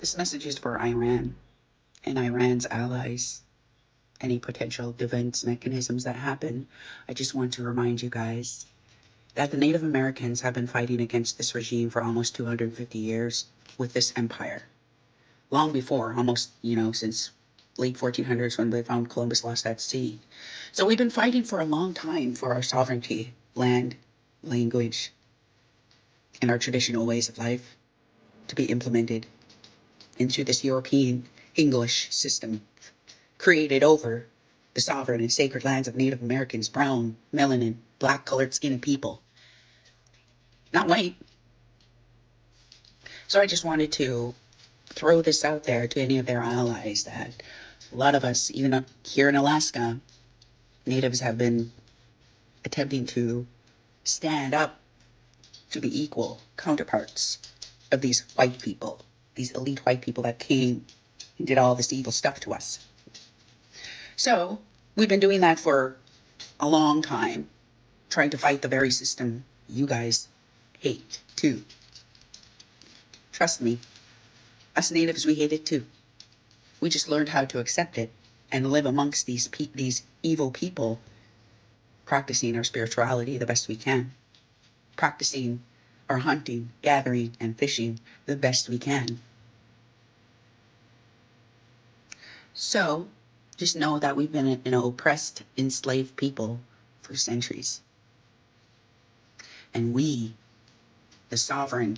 This message is for Iran and Iran's allies. Any potential defense mechanisms that happen, I just want to remind you guys that the Native Americans have been fighting against this regime for almost 250 years with this empire. Long before, almost, since late 1400s when they found Columbus lost at sea. So we've been fighting for a long time for our sovereignty, land, language, and our traditional ways of life to be implemented into this European English system created over the sovereign and sacred lands of Native Americans, brown, melanin, black-colored skinned people. Not white. So I just wanted to throw this out there to any of their allies that a lot of us, even up here in Alaska, natives have been attempting to stand up to be equal counterparts of these white people, these elite white people that came and did all this evil stuff to us. So we've been doing that for a long time, trying to fight the very system you guys hate too. Trust me, us natives, we hate it too. We just learned how to accept it and live amongst these evil people, practicing our spirituality the best we can, practicing our hunting, gathering, and fishing the best we can. So just know that we've been an oppressed, enslaved people for centuries. And we, the sovereign,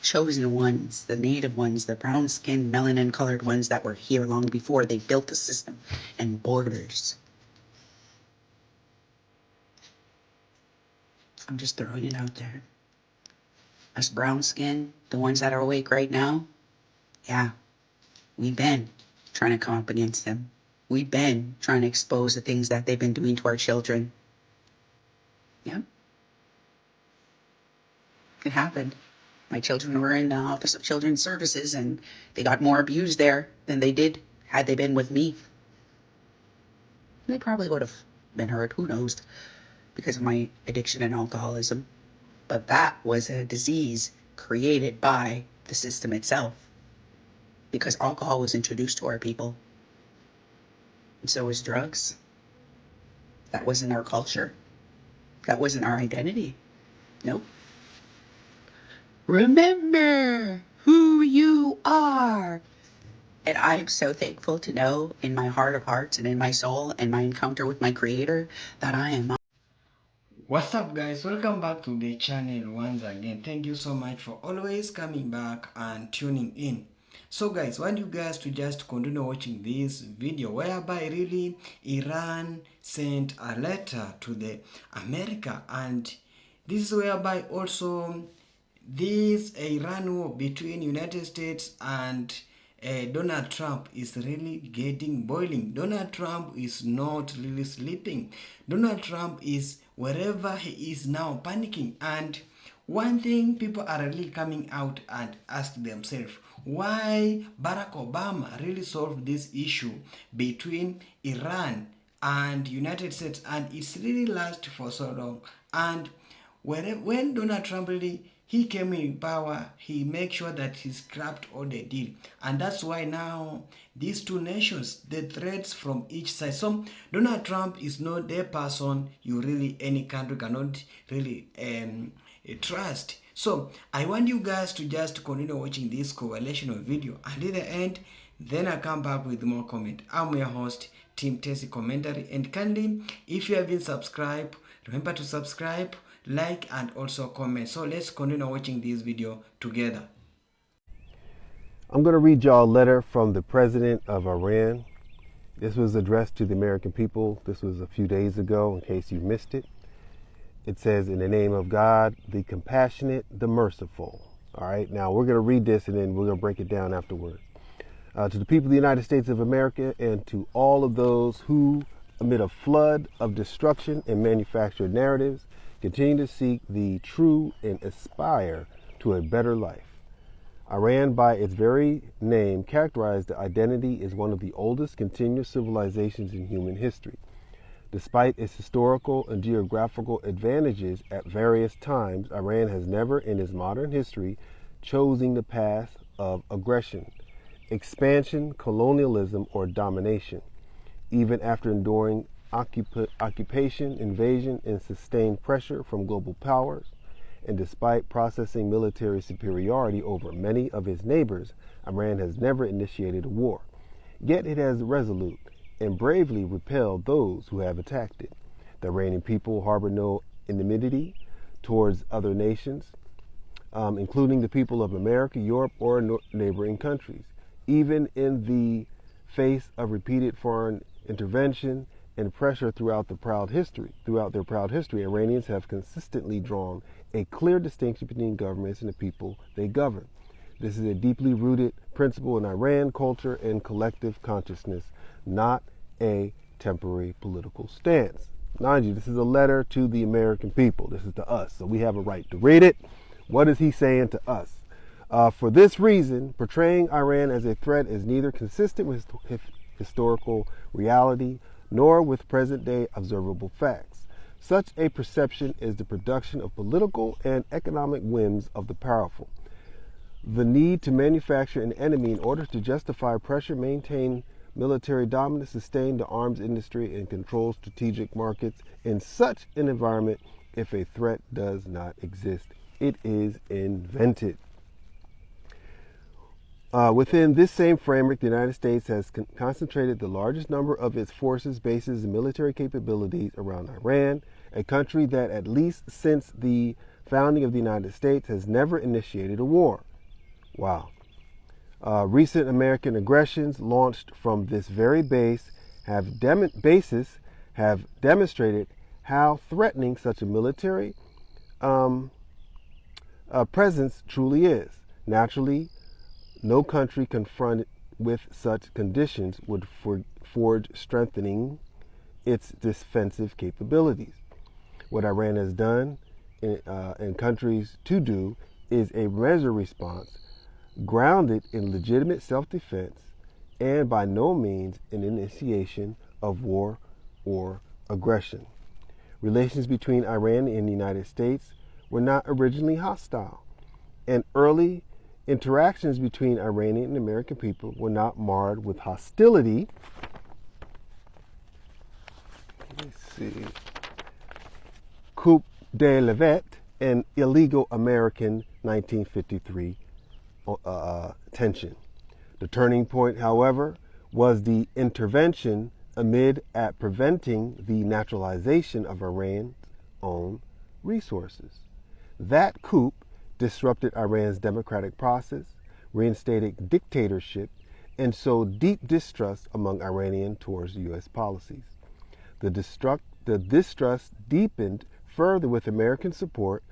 chosen ones, the native ones, the brown-skinned, melanin-colored ones that were here long before they built the system and borders. I'm just throwing it out there. Us brown-skinned, the ones that are awake right now, yeah, we've been trying to come up against them. We've been trying to expose the things that they've been doing to our children. Yeah. It happened. My children were in the Office of Children's Services, and they got more abused there than they did had they been with me. They probably would have been hurt, who knows, because of my addiction and alcoholism. But that was a disease created by the system itself, because alcohol was introduced to our people. And so was drugs. That wasn't our culture. That wasn't our identity. Nope. Remember who you are. And I'm so thankful to know in my heart of hearts and in my soul and my encounter with my creator that I am. What's up, guys? Welcome back to the channel once again. Thank you so much for always coming back and tuning in. So guys, want you guys to just continue watching this video whereby really Iran sent a letter to the America, and this is whereby also this Iran war between United States and Donald Trump is really getting boiling. Donald Trump is not really sleeping. Donald Trump is wherever he is now panicking. And one thing people are really coming out and ask themselves, why Barack Obama really solved this issue between Iran and United States, and it's really last for so long. And when Donald Trump really he came in power, he make sure that he scrapped all the deal. And that's why now these two nations, the threats from each side. So Donald Trump is not the person you really, any country cannot really trust. So I want you guys to just continue watching this correlational video, and in the end, then I come back with more comment. I'm your host, Team Tessie Commentary, and kindly, if you haven't subscribed, remember to subscribe, like, and also comment. So let's continue watching this video together. I'm going to read y'all a letter from the president of Iran. This was addressed to the American people. This was a few days ago, in case you missed it. It says, in the name of God, the compassionate, the merciful. All right, now we're going to read this and then we're going to break it down afterwards. To the people of the United States of America and to all of those who, amid a flood of destruction and manufactured narratives, continue to seek the true and aspire to a better life. Iran, by its very name, characterized the identity as one of the oldest continuous civilizations in human history. Despite its historical and geographical advantages at various times, Iran has never in its modern history chosen the path of aggression. expansion, colonialism, or domination, even after enduring occupation, invasion, and sustained pressure from global powers. And despite processing military superiority over many of its neighbors, Iran has never initiated a war. Yet it has resolute and bravely repelled those who have attacked it. The Iranian people harbor no enmity towards other nations, including the people of America, Europe, or neighboring countries. Even in the face of repeated foreign intervention and pressure throughout their proud history, Iranians have consistently drawn a clear distinction between governments and the people they govern. This is a deeply rooted principle in Iran culture and collective consciousness, not a temporary political stance. Mind you, this is a letter to the American people. This is to us, so we have a right to read it. What is he saying to us? For this reason, portraying Iran as a threat is neither consistent with historical reality nor with present-day observable facts. Such a perception is the production of political and economic whims of the powerful. The need to manufacture an enemy in order to justify pressure, maintain military dominance, sustain the arms industry, and control strategic markets in such an environment. If a threat does not exist, it is invented. Within this same framework, the United States has concentrated the largest number of its forces, bases, and military capabilities around Iran, a country that, at least since the founding of the United States, has never initiated a war. Wow. Recent American aggressions launched from this very base have demonstrated how threatening such a military presence truly is. Naturally, no country confronted with such conditions would forge strengthening its defensive capabilities. What Iran has done and countries to do is a measured response grounded in legitimate self-defense and by no means an initiation of war or aggression. Relations between Iran and the United States were not originally hostile, and early interactions between Iranian and American people were not marred with hostility. Let me see. Coup de levet and illegal American 1953 tension. The turning point, however, was the intervention amid at preventing the naturalization of Iran's own resources. That coup disrupted Iran's democratic process, reinstated dictatorship, and sowed deep distrust among Iranians towards U.S. policies. The distrust deepened further with American support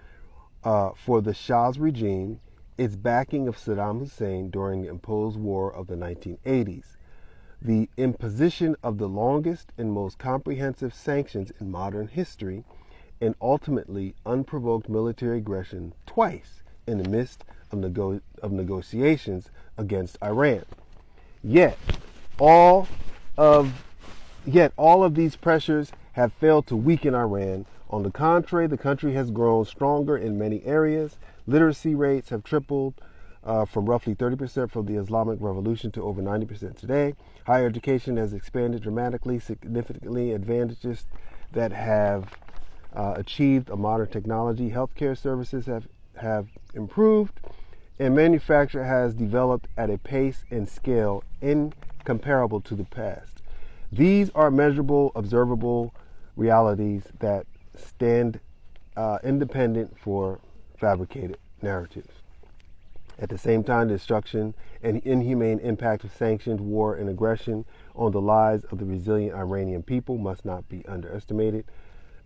for the Shah's regime, its backing of Saddam Hussein during the imposed war of the 1980s, the imposition of the longest and most comprehensive sanctions in modern history, and ultimately unprovoked military aggression twice in the midst of negotiations against Iran. Yet all of these pressures have failed to weaken Iran. On the contrary, the country has grown stronger in many areas. Literacy rates have tripled from roughly 30% from the Islamic Revolution to over 90% today. Higher education has expanded dramatically, significantly. Advantages that have achieved a modern technology. Healthcare services have improved, and manufacture has developed at a pace and scale incomparable to the past. These are measurable, observable realities that stand independent for fabricated narratives. At the same time, the destruction and inhumane impact of sanctioned war and aggression on the lives of the resilient Iranian people must not be underestimated.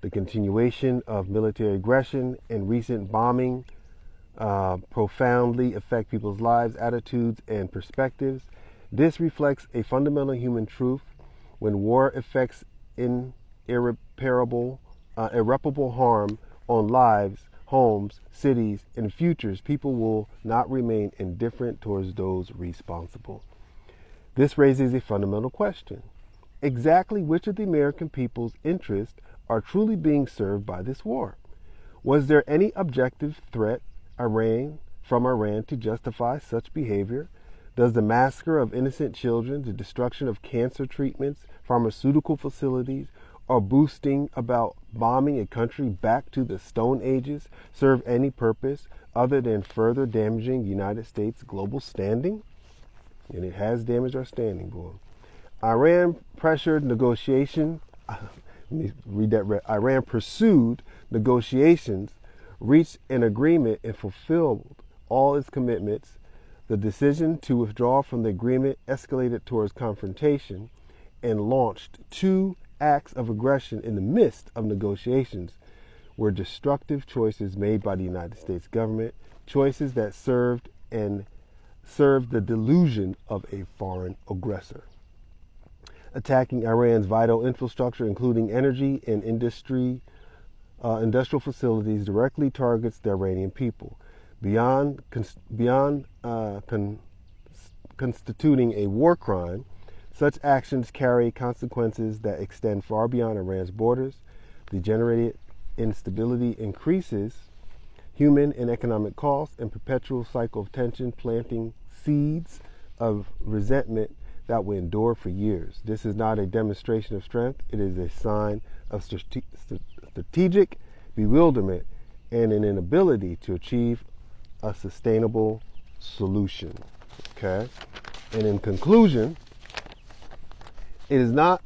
The continuation of military aggression and recent bombing profoundly affect people's lives, attitudes, and perspectives. This reflects a fundamental human truth. When war affects irreparable harm on lives, homes, cities, and futures, people will not remain indifferent towards those responsible. This raises a fundamental question. Exactly which of the American people's interests are truly being served by this war? Was there any objective threat from Iran to justify such behavior? Does the massacre of innocent children, the destruction of cancer treatments, pharmaceutical facilities, or boasting about bombing a country back to the Stone Ages serve any purpose other than further damaging the United States' global standing? And it has damaged our standing, boy. Iran pressured negotiation. Let me read that. Iran pursued negotiations, reached an agreement, and fulfilled all its commitments. The decision to withdraw from the agreement escalated towards confrontation and launched 2 acts of aggression in the midst of negotiations were destructive choices made by the United States government, choices that served the delusion of a foreign aggressor. Attacking Iran's vital infrastructure, including energy and industrial facilities, directly targets the Iranian people. Beyond constituting a war crime, such actions carry consequences that extend far beyond Iran's borders. The generated instability increases human and economic costs and perpetual cycle of tension, planting seeds of resentment that will endure for years. This is not a demonstration of strength. It is a sign of strategic bewilderment and an inability to achieve a sustainable solution. Okay? And in conclusion, it is not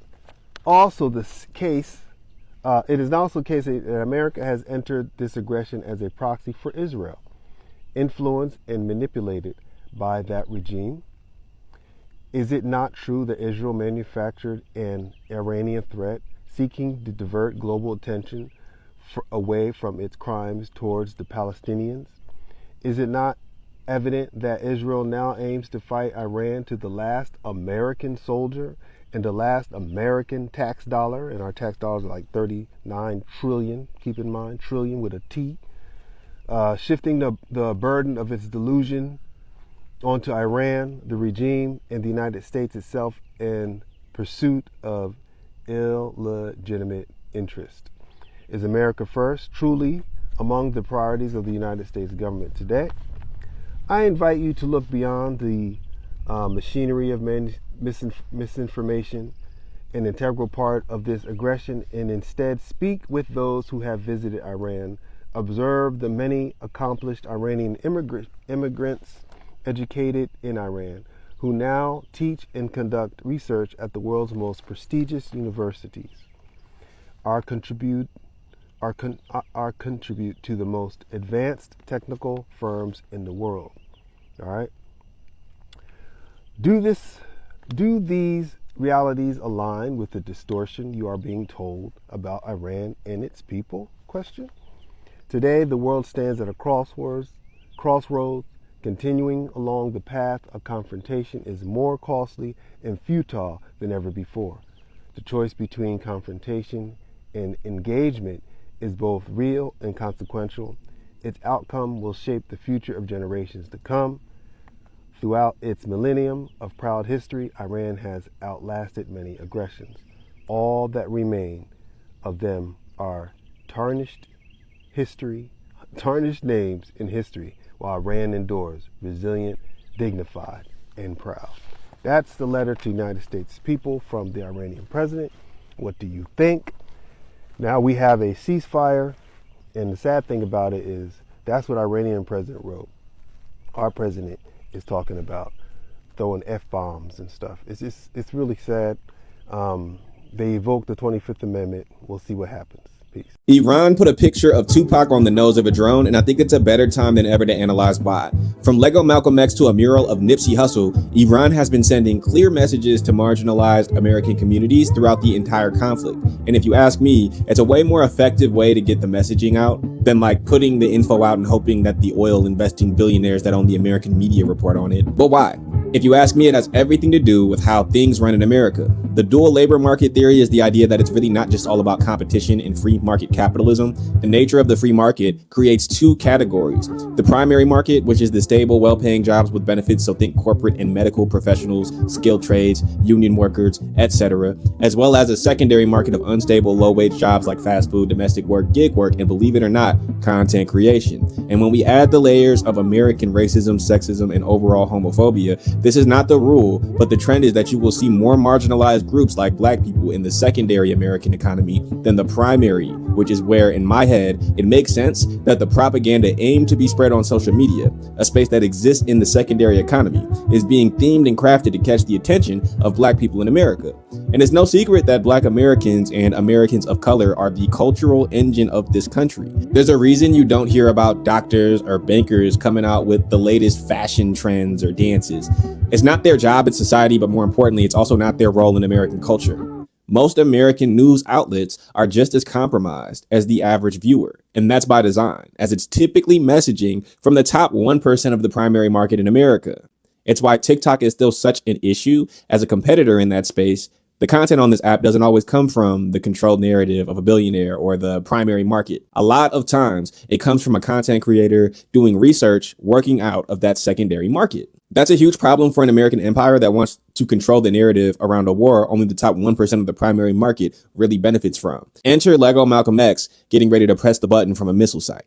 also the case that America has entered this aggression as a proxy for Israel, influenced and manipulated by that regime. Is it not true that Israel manufactured an Iranian threat seeking to divert global attention away from its crimes towards the Palestinians? Is it not evident that Israel now aims to fight Iran to the last American soldier and the last American tax dollar? And our tax dollars are like 39 trillion, keep in mind, trillion with a T. Shifting the burden of its delusion onto Iran, the regime, and the United States itself in pursuit of illegitimate interest. Is America first truly among the priorities of the United States government today? I invite you to look beyond the machinery of misinformation, an integral part of this aggression, and instead speak with those who have visited Iran. Observe the many accomplished Iranian immigrants educated in Iran who now teach and conduct research at the world's most prestigious universities. Our contribute to the most advanced technical firms in the world. All right. Do these realities align with the distortion you are being told about Iran and its people? Question. Today, the world stands at a crossroads. Continuing along the path of confrontation is more costly and futile than ever before. The choice between confrontation and engagement is both real and consequential. Its outcome will shape the future of generations to come. Throughout its millennium of proud history, Iran has outlasted many aggressions. All that remain of them are tarnished names in history, while Iran endures, resilient, dignified, and proud. That's the letter to United States people from the Iranian president. What do you think? Now we have a ceasefire, and the sad thing about it is that's what Iranian president wrote. Our president is talking about throwing F-bombs and stuff. It's really sad. They evoked the 25th Amendment. We'll see what happens. Peace. Iran put a picture of Tupac on the nose of a drone, and I think it's a better time than ever to analyze why. From Lego Malcolm X to a mural of Nipsey Hussle, Iran has been sending clear messages to marginalized American communities throughout the entire conflict. And if you ask me, it's a way more effective way to get the messaging out than like putting the info out and hoping that the oil investing billionaires that own the American media report on it. But why? If you ask me, it has everything to do with how things run in America. The dual labor market theory is the idea that it's really not just all about competition and free market capitalism. The nature of the free market creates 2 categories. The primary market, which is the stable, well-paying jobs with benefits, so think corporate and medical professionals, skilled trades, union workers, etc., as well as a secondary market of unstable, low-wage jobs like fast food, domestic work, gig work, and believe it or not, content creation. And when we add the layers of American racism, sexism, and overall homophobia, This is not the rule, but the trend is that you will see more marginalized groups like black people in the secondary American economy than the primary, which is where, in my head, it makes sense that the propaganda aimed to be spread on social media, a space that exists in the secondary economy, is being themed and crafted to catch the attention of black people in America. And it's no secret that black Americans and Americans of color are the cultural engine of this country. There's a reason you don't hear about doctors or bankers coming out with the latest fashion trends or dances. It's not their job in society, but more importantly, it's also not their role in American culture. Most American news outlets are just as compromised as the average viewer, and that's by design, as it's typically messaging from the top 1% of the primary market in America. It's why TikTok is still such an issue as a competitor in that space. The content on this app doesn't always come from the controlled narrative of a billionaire or the primary market. A lot of times, it comes from a content creator doing research, working out of that secondary market. That's a huge problem for an American empire that wants to control the narrative around a war only the top 1% of the primary market really benefits from. Enter Lego Malcolm X getting ready to press the button from a missile site.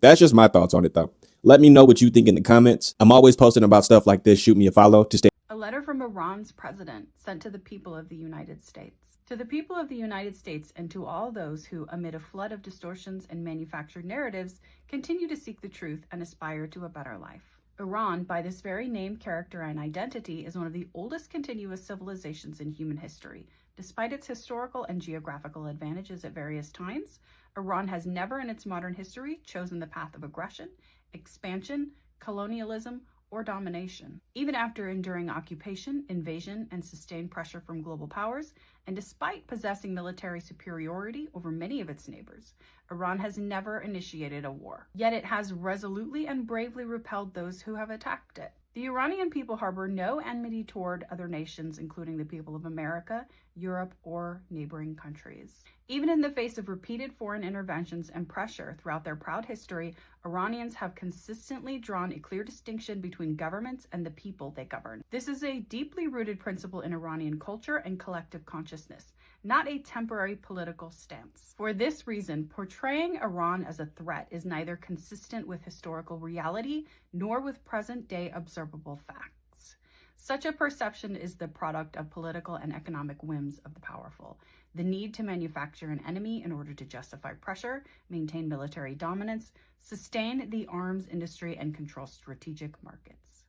That's just my thoughts on it, though. Let me know what you think in the comments. I'm always posting about stuff like this. Shoot me a follow to stay. A letter from Iran's president sent to the people of the United States. To the people of the United States and to all those who, amid a flood of distortions and manufactured narratives, continue to seek the truth and aspire to a better life. Iran, by this very name, character, and identity, is one of the oldest continuous civilizations in human history. Despite its historical and geographical advantages at various times, Iran has never in its modern history chosen the path of aggression, expansion, colonialism, or domination. Even after enduring occupation, invasion, and sustained pressure from global powers, and despite possessing military superiority over many of its neighbors, Iran has never initiated a war. Yet it has resolutely and bravely repelled those who have attacked it. The Iranian people harbor no enmity toward other nations, including the people of America, Europe, or neighboring countries. Even in the face of repeated foreign interventions and pressure throughout their proud history, Iranians have consistently drawn a clear distinction between governments and the people they govern. This is a deeply rooted principle in Iranian culture and collective consciousness, not a temporary political stance. For this reason, portraying Iran as a threat is neither consistent with historical reality nor with present-day observable facts. Such a perception is the product of political and economic whims of the powerful, the need to manufacture an enemy in order to justify pressure, maintain military dominance, sustain the arms industry, and control strategic markets.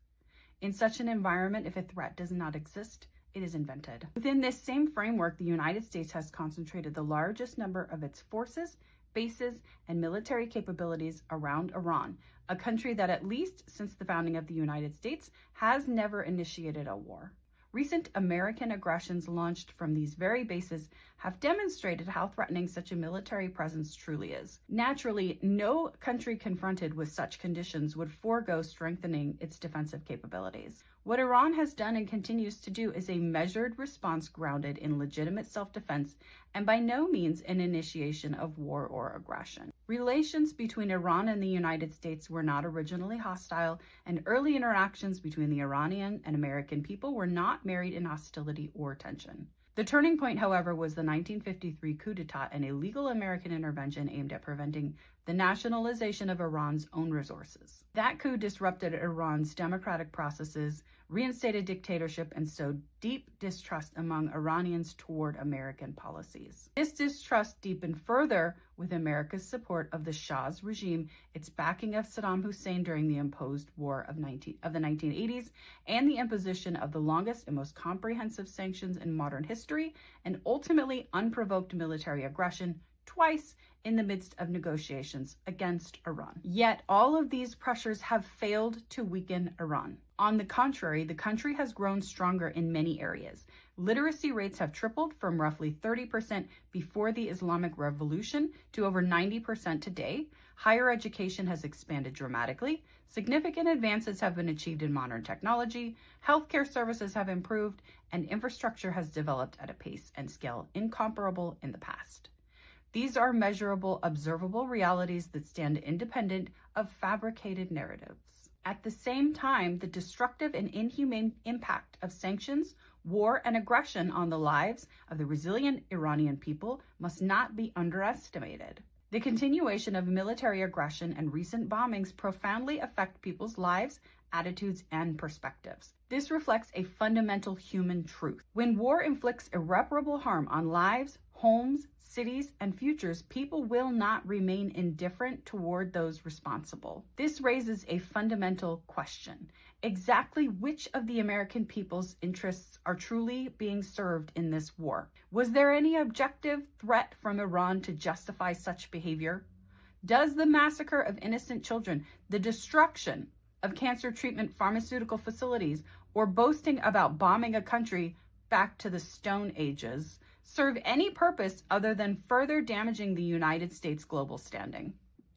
In such an environment, if a threat does not exist, it is invented. Within this same framework, the United States has concentrated the largest number of its forces, bases, and military capabilities around Iran, a country that, at least since the founding of the United States, has never initiated a war. Recent American aggressions launched from these very bases have demonstrated how threatening such a military presence truly is. Naturally, no country confronted with such conditions would forego strengthening its defensive capabilities. What Iran has done and continues to do is a measured response grounded in legitimate self-defense and by no means an initiation of war or aggression. Relations between Iran and the United States were not originally hostile, and early interactions between the Iranian and American people were not married in hostility or tension. The turning point, however, was the 1953 coup d'etat, an illegal American intervention aimed at preventing the nationalization of Iran's own resources. That coup disrupted Iran's democratic processes, reinstated dictatorship, and sowed deep distrust among Iranians toward American policies. This distrust deepened further with America's support of the Shah's regime, its backing of Saddam Hussein during the imposed war of the 1980s, and the imposition of the longest and most comprehensive sanctions in modern history, and ultimately unprovoked military aggression twice in the midst of negotiations against Iran. Yet all of these pressures have failed to weaken Iran. On the contrary, the country has grown stronger in many areas. Literacy rates have tripled from roughly 30% before the Islamic Revolution to over 90% today. Higher education has expanded dramatically. Significant advances have been achieved in modern technology. Healthcare services have improved, and infrastructure has developed at a pace and scale incomparable in the past. These are measurable, observable realities that stand independent of fabricated narratives. At the same time, the destructive and inhumane impact of sanctions, war, and aggression on the lives of the resilient Iranian people must not be underestimated. The continuation of military aggression and recent bombings profoundly affect people's lives, attitudes, and perspectives. This reflects a fundamental human truth. When war inflicts irreparable harm on lives, homes, cities, and futures, people will not remain indifferent toward those responsible. This raises a fundamental question. Exactly which of the American people's interests are truly being served in this war? Was there any objective threat from Iran to justify such behavior? Does the massacre of innocent children, the destruction of cancer treatment pharmaceutical facilities, or boasting about bombing a country back to the Stone Ages serve any purpose other than further damaging the United States' global standing?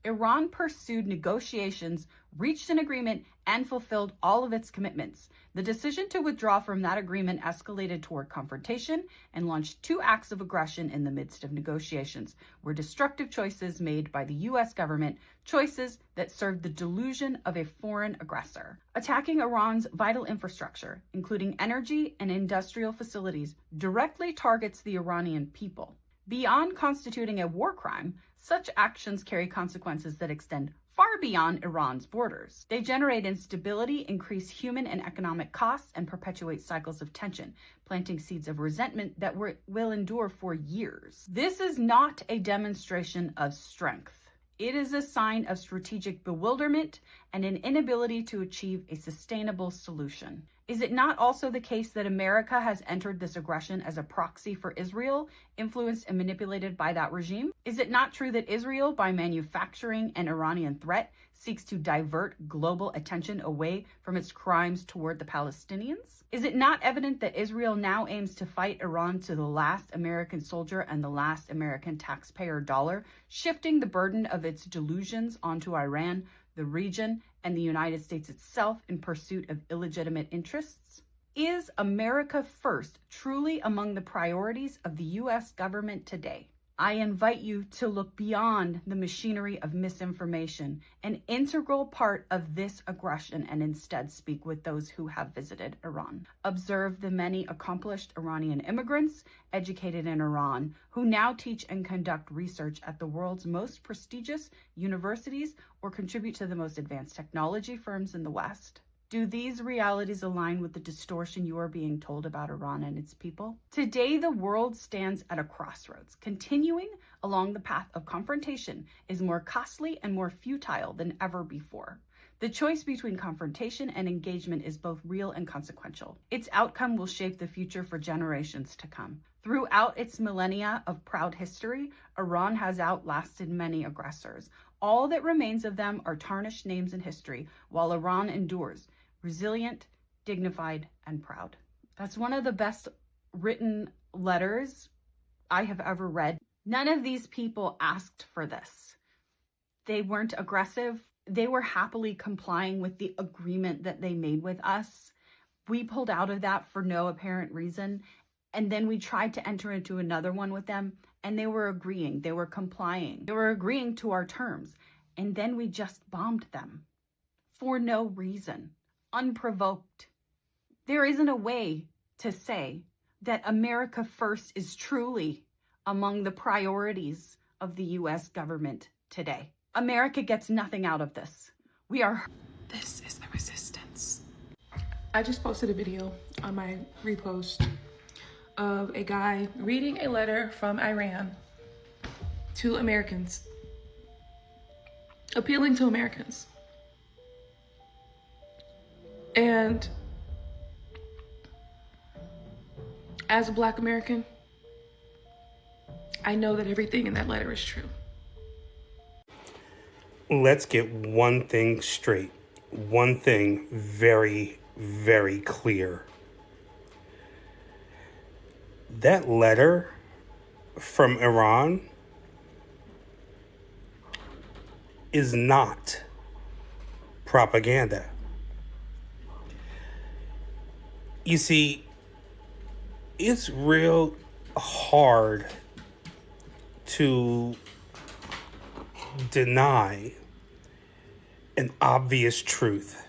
Iran pursued negotiations, reached an agreement, and fulfilled all of its commitments. The decision to withdraw from that agreement escalated toward confrontation and launched 2 acts of aggression in the midst of negotiations, were destructive choices made by the U.S. government, choices that served the delusion of a foreign aggressor. Attacking Iran's vital infrastructure, including energy and industrial facilities, directly targets the Iranian people. Beyond constituting a war crime, such actions carry consequences that extend far beyond Iran's borders. They generate instability, increase human and economic costs, and perpetuate cycles of tension, planting seeds of resentment that will endure for years. This is not a demonstration of strength. It is a sign of strategic bewilderment and an inability to achieve a sustainable solution. Is it not also the case that America has entered this aggression as a proxy for Israel, influenced and manipulated by that regime? Is it not true that Israel, by manufacturing an Iranian threat, seeks to divert global attention away from its crimes toward the Palestinians? Is it not evident that Israel now aims to fight Iran to the last American soldier and the last American taxpayer dollar, shifting the burden of its delusions onto Iran, the region, and the United States itself in pursuit of illegitimate interests? Is America First truly among the priorities of the U.S. government today? I invite you to look beyond the machinery of misinformation, an integral part of this aggression, and instead speak with those who have visited Iran. Observe the many accomplished Iranian immigrants educated in Iran who now teach and conduct research at the world's most prestigious universities or contribute to the most advanced technology firms in the West. Do these realities align with the distortion you are being told about Iran and its people? Today, the world stands at a crossroads. Continuing along the path of confrontation is more costly and more futile than ever before. The choice between confrontation and engagement is both real and consequential. Its outcome will shape the future for generations to come. Throughout its millennia of proud history, Iran has outlasted many aggressors. All that remains of them are tarnished names in history, while Iran endures, resilient, dignified, and proud. That's one of the best written letters I have ever read. None of these people asked for this. They weren't aggressive. They were happily complying with the agreement that they made with us. We pulled out of that for no apparent reason. And then we tried to enter into another one with them, and they were agreeing. They were complying. They were agreeing to our terms. And then we just bombed them for no reason. Unprovoked. There isn't a way to say that America First is truly among the priorities of the U.S. government today. America gets nothing out of this. This is the resistance. I just posted a video on my repost of a guy reading a letter from Iran to Americans, appealing to Americans. And as a Black American, I know that everything in that letter is true. Let's get one thing straight. One thing very, very clear. That letter from Iran is not propaganda. You see, it's real hard to deny an obvious truth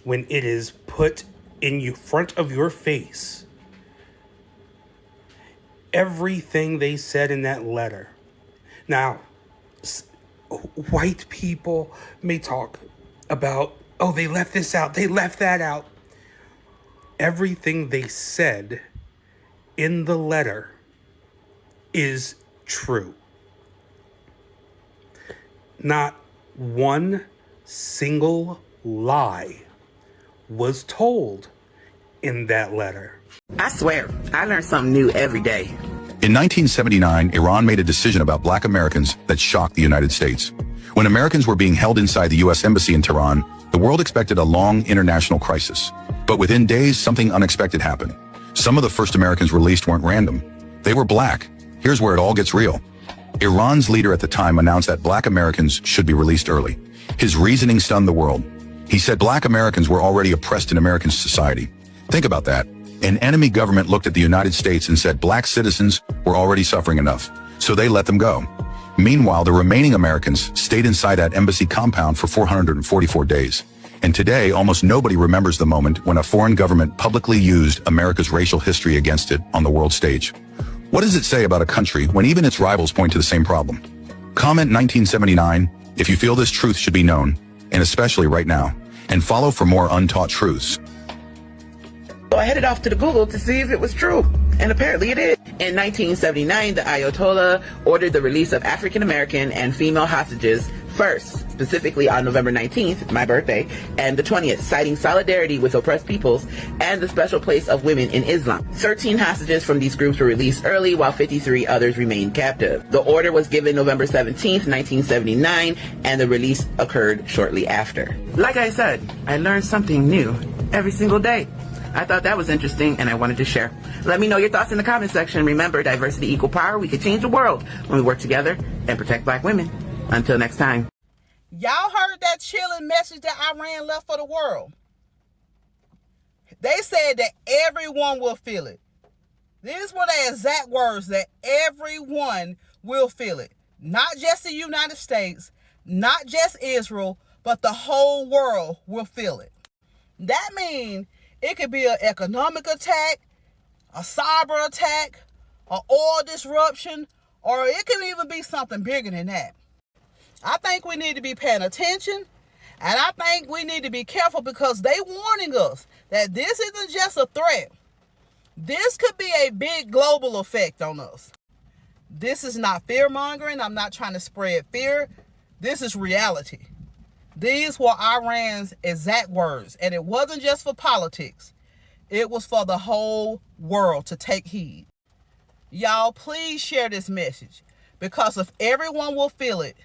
when it is put in front of your face. Everything they said in that letter. Now, white people may talk about oh, they left this out, they left that out. Everything they said in the letter is true. Not one single lie was told in that letter. I swear, I learn something new every day. In 1979, Iran made a decision about black Americans that shocked the United States. When Americans were being held inside the U.S. Embassy in Tehran, the world expected a long international crisis. But within days, something unexpected happened. Some of the first Americans released weren't random. They were black. Here's where it all gets real. Iran's leader at the time announced that black Americans should be released early. His reasoning stunned the world. He said black Americans were already oppressed in American society. Think about that. An enemy government looked at the United States and said black citizens were already suffering enough, so they let them go. Meanwhile, the remaining Americans stayed inside that embassy compound for 444 days. And today, almost nobody remembers the moment when a foreign government publicly used America's racial history against it on the world stage. What does it say about a country when even its rivals point to the same problem? Comment 1979 if you feel this truth should be known, and especially right now, and follow for more untaught truths. So I headed off to the Google to see if it was true, and apparently it is. In 1979, the Ayatollah ordered the release of African American and female hostages first, specifically on November 19th, my birthday, and the 20th, citing solidarity with oppressed peoples and the special place of women in Islam. 13 hostages from these groups were released early, while 53 others remained captive. The order was given November 17th, 1979, and the release occurred shortly after. Like I said, I learned something new every single day. I thought that was interesting, and I wanted to share. Let me know your thoughts in the comment section. Remember, diversity, equal power. We can change the world when we work together and protect black women. Until next time. Y'all heard that chilling message that Iran left for the world. They said that everyone will feel it. These were the exact words, that everyone will feel it. Not just the United States, not just Israel, but the whole world will feel it. That means it could be an economic attack, a cyber attack, an oil disruption, or it could even be something bigger than that. I think we need to be paying attention, and I think we need to be careful, because they warning us that this isn't just a threat. This could be a big global effect on us. This is not fear-mongering. I'm not trying to spread fear. This is reality. These were Iran's exact words, and it wasn't just for politics. It was for the whole world to take heed. Y'all, please share this message, because if everyone will feel it,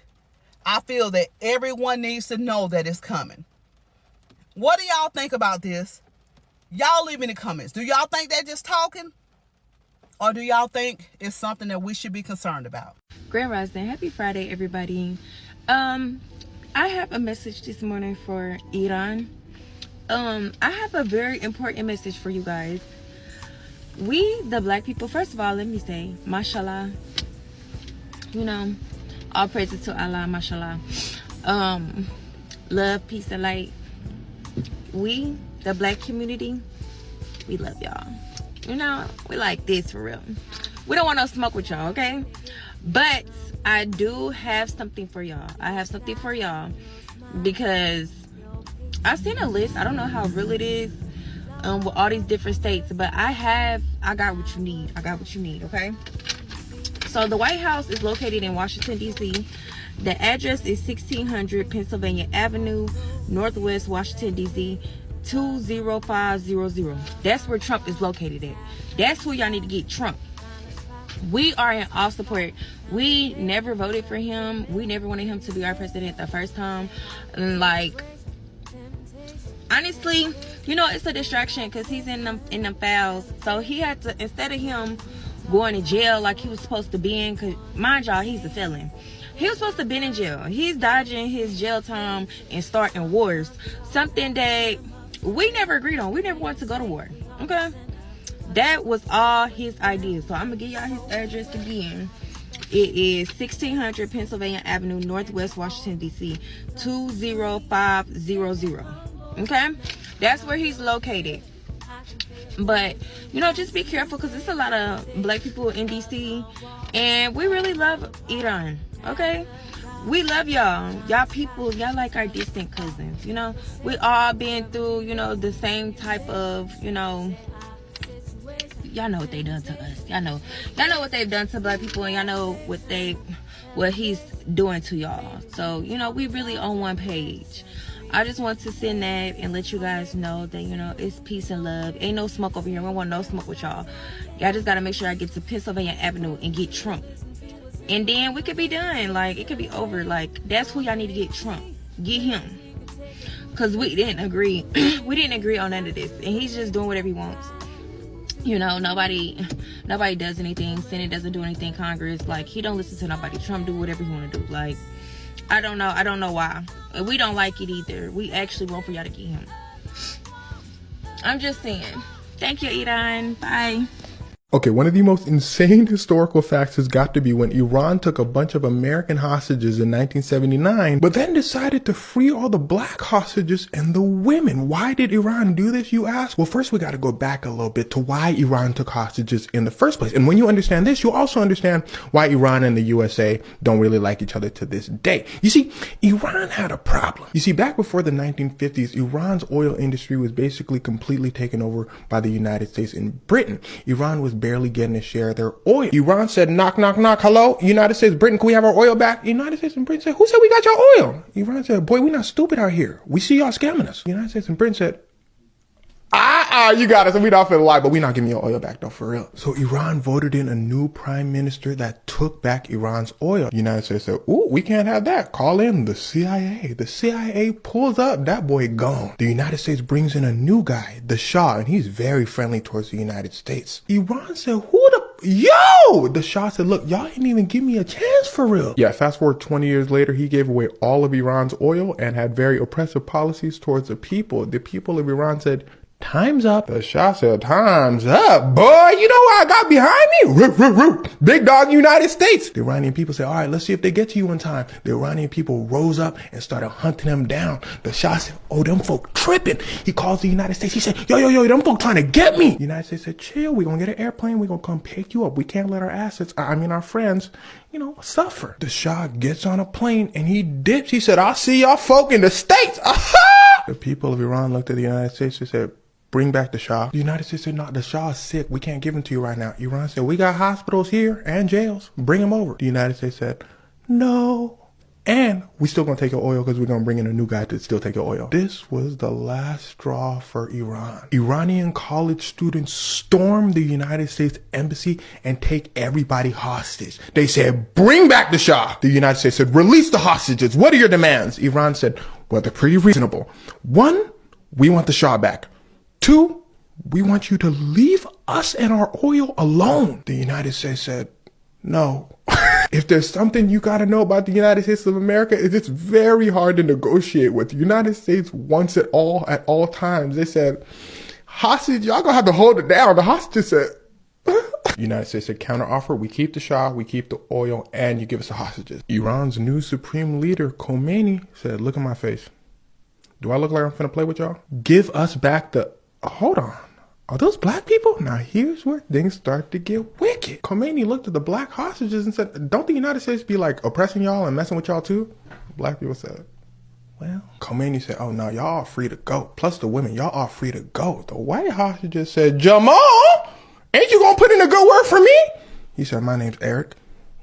I feel that everyone needs to know that it's coming. What do y'all think about this? Y'all leave in the comments. Do y'all think they're just talking? Or do y'all think it's something that we should be concerned about? Grand Rising, happy Friday, everybody. I have a message this morning for Iran. I have a very important message for you guys. We, the black people, first of all, let me say, mashallah. You know, all praises to Allah, mashallah. Love, peace, and light. We, the black community, we love y'all. You know, we like this for real. We don't want no smoke with y'all, okay? But I do have something for y'all. I have something for y'all because I've seen a list. I don't know how real it is with all these different states, but I got what you need. I got what you need, okay? So the White House is located in Washington, D.C. The address is 1600 Pennsylvania Avenue, Northwest Washington, D.C. 20500. That's where Trump is located at. That's who y'all need to get, Trump. We are in all support. We never voted for him. We never wanted him to be our president the first time. And like, honestly, you know, it's a distraction because he's in them files. So he had to, instead of him going to jail like he was supposed to be in, because mind y'all, he's a felon. He was supposed to be in jail. He's dodging his jail time and starting wars. Something that we never agreed on. We never wanted to go to war. Okay? That was all his idea. So I'm going to give y'all his address again. It is 1600 Pennsylvania Avenue, Northwest Washington, D.C. 20500. Okay? That's where he's located. But, you know, just be careful because there's a lot of black people in D.C. And we really love Iran. Okay? we love y'all. Y'all people, y'all like our distant cousins, you know. We all been through, you know, the same type of, you know, y'all know what they done to us. Y'all know what they've done to black people, and y'all know what he's doing to y'all. So, you know, we really on one page. I just want to send that and let you guys know that, you know, it's peace and love. Ain't no smoke over here. We don't want no smoke with y'all. Y'all just gotta make sure I get to Pennsylvania Avenue and get Trump. And then we could be done. Like, it could be over. Like, that's who y'all need to get, Trump. Get him. Because we didn't agree. We didn't agree on none of this. And he's just doing whatever he wants. You know, nobody does anything. Senate doesn't do anything. Congress, like, he don't listen to nobody. Trump do whatever he want to do. Like, I don't know why. We don't like it either. We actually want for y'all to get him. I'm just saying. Thank you, Iran. Bye. Okay, one of the most insane historical facts has got to be when Iran took a bunch of American hostages in 1979, but then decided to free all the black hostages and the women. Why did Iran do this, you ask? Well, first we got to go back a little bit to why Iran took hostages in the first place. And when you understand this, you also understand why Iran and the USA don't really like each other to this day. You see, Iran had a problem. You see, back before the 1950s, Iran's oil industry was basically completely taken over by the United States and Britain. Iran was barely getting a share of their oil. Iran said, knock, knock, knock. Hello, United States, Britain, can we have our oil back? United States and Britain said, who said we got your oil? Iran said, boy, we not stupid out here. We see y'all scamming us. United States and Britain said, you got us, and we not finna lie, but we not giving your oil back though, for real. So Iran voted in a new prime minister that took back Iran's oil. The United States said, ooh, we can't have that. Call in the CIA. The CIA pulls up, that boy gone. The United States brings in a new guy, the Shah, and he's very friendly towards the United States. Iran said, the Shah said, look, y'all didn't even give me a chance for real. Yeah, fast forward 20 years later, he gave away all of Iran's oil and had very oppressive policies towards the people. The people of Iran said, time's up. The Shah said, time's up. Boy, you know what I got behind me? Root, root, root. Big dog United States. The Iranian people said, all right, let's see if they get to you in time. The Iranian people rose up and started hunting them down. The Shah said, oh, them folk tripping. He calls the United States. He said, yo, them folk trying to get me. The United States said, chill, we're going to get an airplane. We're going to come pick you up. We can't let our assets, our friends, suffer. The Shah gets on a plane and he dips. He said, I'll see y'all folk in the States. The people of Iran looked at the United States and said, bring back the Shah. The United States said, no, the Shah is sick. We can't give him to you right now. Iran said, we got hospitals here and jails. Bring him over. The United States said, no. And we still gonna take your oil because we're gonna bring in a new guy to still take your oil. This was the last straw for Iran. Iranian college students stormed the United States embassy and take everybody hostage. They said, bring back the Shah. The United States said, release the hostages. What are your demands? Iran said, well, they're pretty reasonable. 1, we want the Shah back. 2, we want you to leave us and our oil alone. The United States said, no. If there's something you gotta know about the United States of America, it's very hard to negotiate with. The United States wants it all at all times. They said, hostage, y'all gonna have to hold it down. The hostage said, the United States said, counteroffer, we keep the Shah, we keep the oil, and you give us the hostages. Iran's new supreme leader, Khomeini, said, look at my face. Do I look like I'm finna play with y'all? Give us back the... Hold on. Are those black people? Now here's where things start to get wicked. Khomeini looked at the black hostages and said, don't the United States be like oppressing y'all and messing with y'all too? Black people said, well, Khomeini said, oh no, y'all are free to go. Plus the women, y'all are free to go. The white hostages said, Jamal, ain't you gonna put in a good word for me? He said, my name's Eric.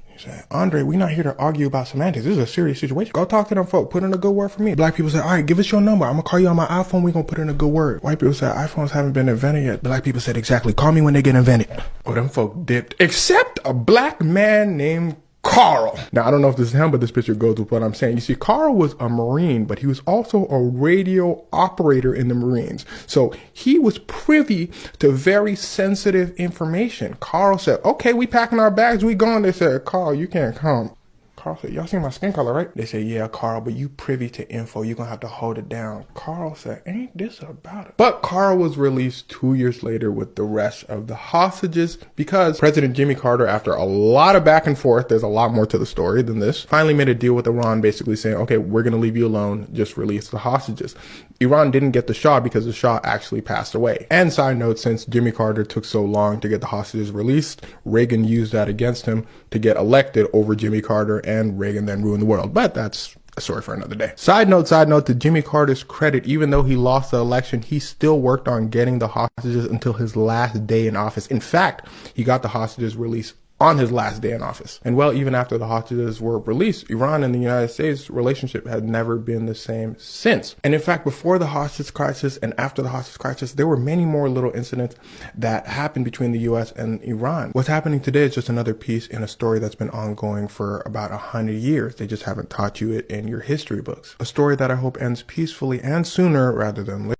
He said, Andre, we're not here to argue about semantics. This is a serious situation. Go talk to them folk. Put in a good word for me. Black people said, all right, give us your number. I'm going to call you on my iPhone. We're going to put in a good word. White people said, iPhones haven't been invented yet. Black people said, exactly. Call me when they get invented. Oh, them folk dipped. Except a black man named Carl. Now, I don't know if this is him, but this picture goes with what I'm saying. You see, Carl was a Marine, but he was also a radio operator in the Marines. So he was privy to very sensitive information. Carl said, okay, we packing our bags, we going. They said, Carl, you can't come. Carl said, y'all see my skin color, right? They said, yeah, Carl, but you privy to info. You're going to have to hold it down. Carl said, ain't this about it? But Carl was released 2 years later with the rest of the hostages because President Jimmy Carter, after a lot of back and forth, there's a lot more to the story than this, finally made a deal with Iran basically saying, okay, we're going to leave you alone. Just release the hostages. Iran didn't get the Shah because the Shah actually passed away. And side note, since Jimmy Carter took so long to get the hostages released, Reagan used that against him to get elected over Jimmy Carter and and Reagan then ruined the world. But that's a story for another day. Side note, to Jimmy Carter's credit, even though he lost the election, he still worked on getting the hostages until his last day in office. In fact, he got the hostages released on his last day in office. And well, even after the hostages were released, Iran and the United States relationship had never been the same since. And in fact, before the hostage crisis and after the hostage crisis, there were many more little incidents that happened between the US and Iran. What's happening today is just another piece in a story that's been ongoing for about 100 years. They just haven't taught you it in your history books. A story that I hope ends peacefully and sooner rather than later.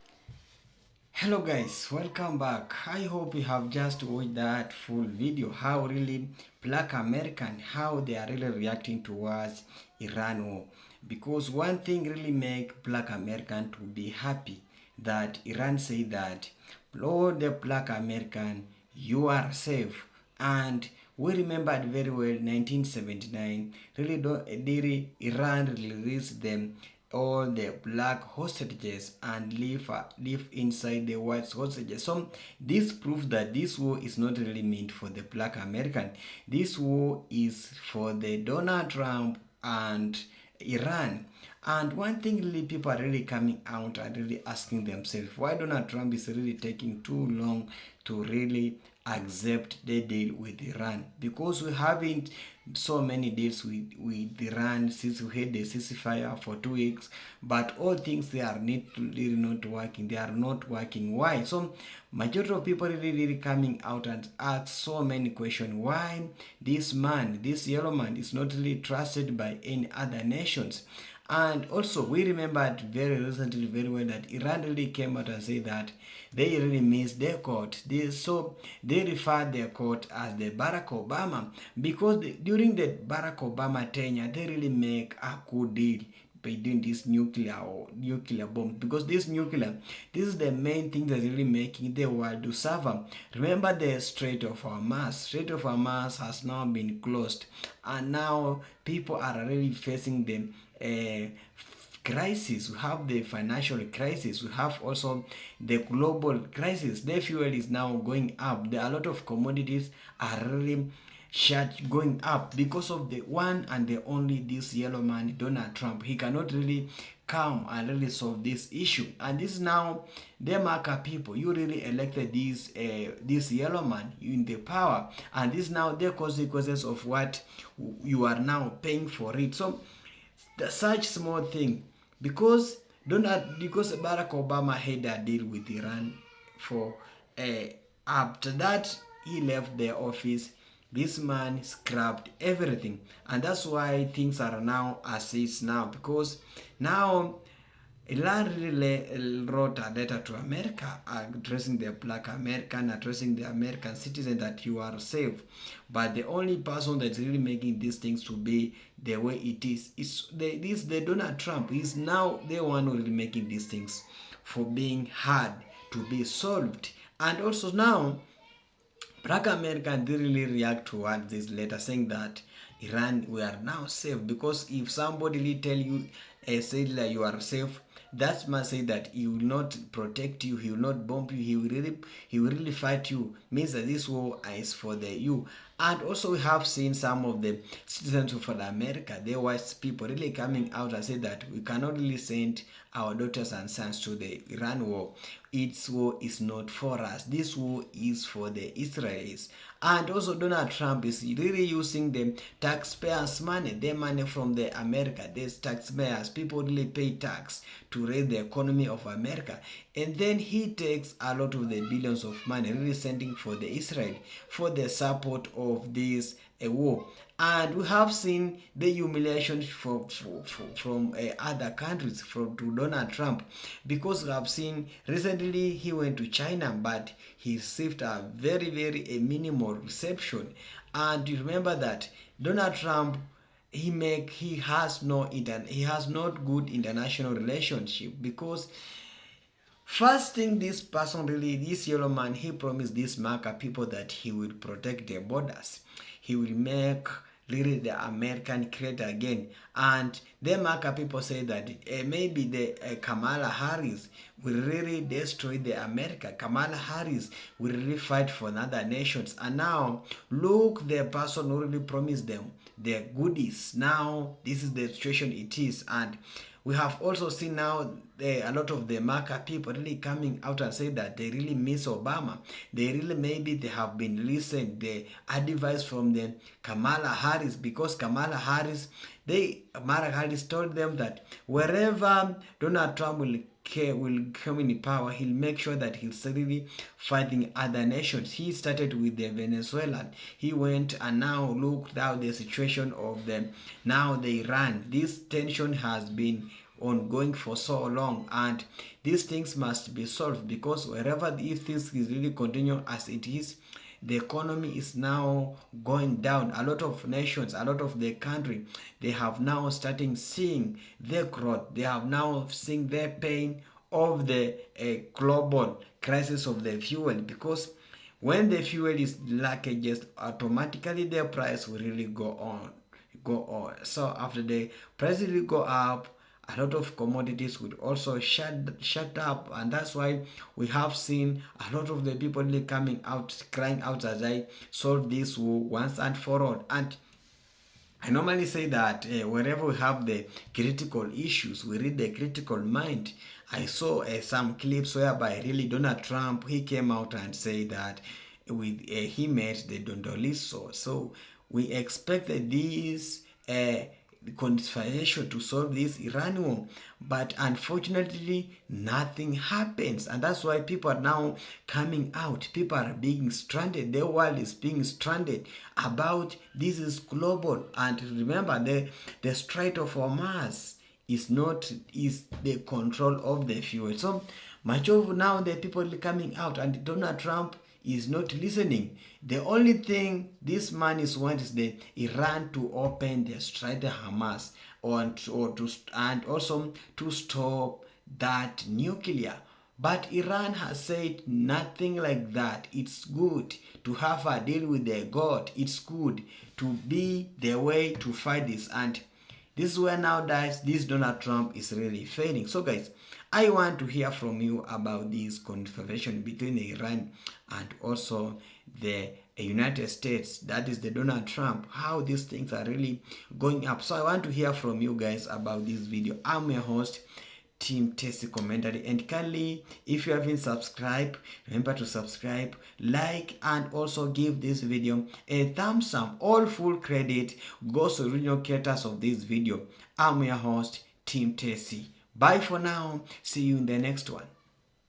Hello guys, welcome back. I hope you have just watched that full video, how really Black American, how they are really reacting towards Iran war. Because one thing really make Black American to be happy, that Iran say that all the Black American, you are safe. And we remembered very well 1979, really Iran released them all the black hostages and live inside the white hostages. So this proves that this war is not really meant for the Black American. This war is for the Donald Trump and Iran. And one thing really people are really coming out and really asking themselves why Donald Trump is really taking too long to really accept the deal with Iran, because we haven't so many deals with Iran since we had the ceasefire for 2 weeks, but all things they are really not working. They are not working. Why? So majority of people really coming out and ask so many questions. Why this man, this yellow man, is not really trusted by any other nations? And also we remembered very recently very well that Iran really came out and said that they really missed their court. So they referred their court as the Barack Obama, because during the Barack Obama tenure they really make a good deal by doing this nuclear bomb, because this is the main thing that's really making the world to suffer. Remember the Strait of Hormuz has now been closed, and now people are really facing them crisis. We have the financial crisis, we have also the global crisis. The fuel is now going up. A lot of commodities are really going up because of the one and the only this yellow man, Donald Trump. He cannot really come and really solve this issue. And this now the American people, you really elected this yellow man in the power, and this now the consequences of what you are now paying for it. So such small thing, because Barack Obama had a deal with Iran for after that he left the office, this man scrapped everything, and that's why things are now as is now, because now Iran really wrote a letter to America addressing the Black American, addressing the American citizen that you are safe. But the only person that's really making these things to be the way it is the Donald Trump. Is now the one who really making these things for being hard to be solved. And also now Black American did really react towards this letter, saying that Iran, we are now safe, because if somebody really tell you say that you are safe, that must say that he will not protect you, he will not bomb you, he will really fight you. Means that this war is for the you. And also we have seen some of the citizens of America, the white people, really coming out and say that we cannot really send our daughters and sons to the Iran war. Its war is not for us. This war is for the Israelis. And also Donald Trump is really using the taxpayers' money, the money from the America. These taxpayers, people really pay tax to raise the economy of America. And then he takes a lot of the billions of money really sending for the Israel for the support of this war. And we have seen the humiliation from other countries to Donald Trump, because we have seen recently he went to China, but he received a very minimal reception. And you remember that Donald Trump, he has not good international relationship, because first thing, this person really, this yellow man, he promised these Marca people that he will protect their borders. He will make really the American creator again. And the American people say that maybe the Kamala Harris will really destroy the America. Kamala Harris will really fight for other nations. And now look, the person who really promised them the goodies. Now this is the situation it is. And we have also seen now a lot of the American people really coming out and say that they really miss Obama. They really, maybe they have been listening the advice from the Kamala Harris, because Kamala Harris told them that wherever Donald Trump will come in power, he'll make sure that he's really fighting other nations. He started with the Venezuelan. He went, and now look now the situation of them. Now the Iran. This tension has been ongoing for so long, and these things must be solved, because wherever if this is really continue as it is, the economy is now going down. A lot of nations, a lot of the country, they have now starting seeing their growth. They have now seen their pain of the global crisis of the fuel, because when the fuel is lacking, just automatically the price will really go on. So after the price will go up, a lot of commodities would also shut up, and that's why we have seen a lot of the people really coming out, crying out as I solve this war once and for all. And I normally say that wherever we have the critical issues, we read the critical mind. I saw some clips whereby really Donald Trump, he came out and said that he met the Dondoliso. So we expected this conversation to solve this Iran war, but unfortunately nothing happens, and that's why people are now coming out. People are being stranded. The world is being stranded about this is global. And remember, the Strait of Hormuz is the control of the fuel. So much of now the people coming out, and Donald Trump is not listening. The only thing this man is want is the Iran to open the Strait of Hormuz, and also to stop that nuclear. But Iran has said nothing like that. It's good to have a deal with their God. It's good to be the way to fight this. And this is where nowadays this Donald Trump is really failing. So guys, I want to hear from you about this conversation between Iran and also the United States, that is the Donald Trump, how these things are really going up. So I want to hear from you guys about this video. I'm your host, Team Tessie Commentary, and kindly, if you haven't subscribed, remember to subscribe, like, and also give this video a thumbs up. All full credit goes to original creators of this video. I'm your host, Team Tessie. Bye for now. See you in the next one.